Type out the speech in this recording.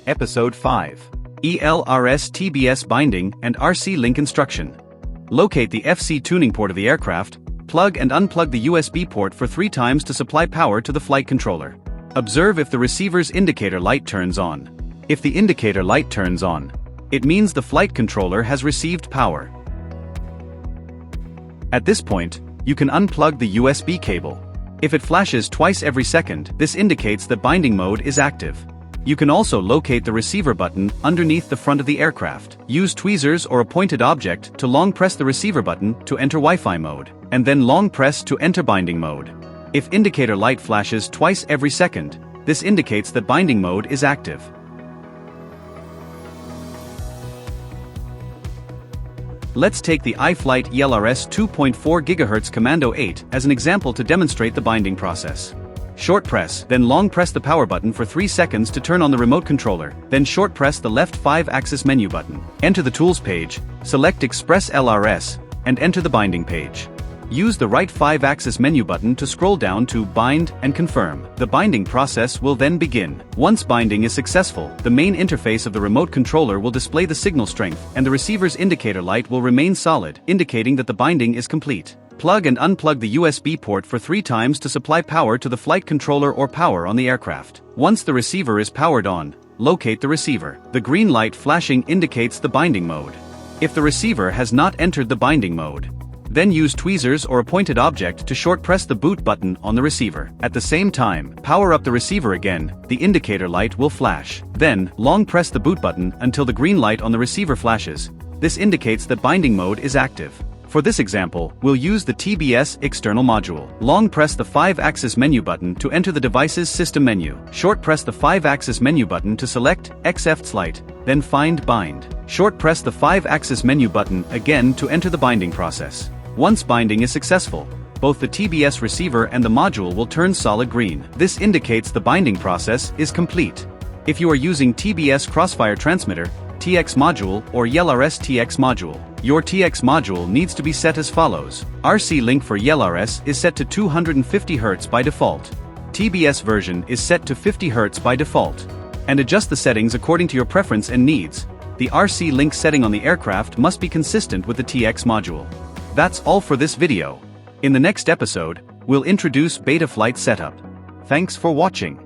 Episode 5. ELRS TBS Binding and RC Link Instruction. Locate the FC tuning port of the aircraft, plug and unplug the USB port for 3 times to supply power to the flight controller. Observe if the receiver's indicator light turns on. If the indicator light turns on, it means the flight controller has received power. At this point, you can unplug the USB cable. If it flashes twice every second, this indicates that binding mode is active. You can also locate the receiver button underneath the front of the aircraft. Use tweezers or a pointed object to long press the receiver button to enter Wi-Fi mode, and then long press to enter binding mode. If indicator light flashes twice every second, this indicates that binding mode is active. Let's take the iFlight ELRS 2.4 GHz Commando 8 as an example to demonstrate the binding process. Short press, then long press the power button for 3 seconds to turn on the remote controller, then short press the left 5-axis menu button. Enter the Tools page, select Express ELRS, and enter the binding page. Use the right 5-axis menu button to scroll down to Bind and Confirm. The binding process will then begin. Once binding is successful, the main interface of the remote controller will display the signal strength, and the receiver's indicator light will remain solid, indicating that the binding is complete. Plug and unplug the USB port for 3 times to supply power to the flight controller or power on the aircraft. Once the receiver is powered on, locate the receiver. The green light flashing indicates the binding mode. If the receiver has not entered the binding mode, then use tweezers or a pointed object to short press the boot button on the receiver. At the same time, power up the receiver again, the indicator light will flash. Then, long press the boot button until the green light on the receiver flashes. This indicates that binding mode is active. For this example, we'll use the TBS external module. Long press the 5-axis menu button to enter the device's system menu. Short press the 5-axis menu button to select XF-Lite, then find Bind. Short press the 5-axis menu button again to enter the binding process. Once binding is successful, both the TBS receiver and the module will turn solid green. This indicates the binding process is complete. If you are using TBS Crossfire Transmitter, TX module or ELRS TX module, your TX module needs to be set as follows. RC link for ELRS is set to 250 Hz by default. TBS version is set to 50 Hz by default. And adjust the settings according to your preference and needs. The RC link setting on the aircraft must be consistent with the TX module. That's all for this video. In the next episode, we'll introduce Betaflight setup. Thanks for watching.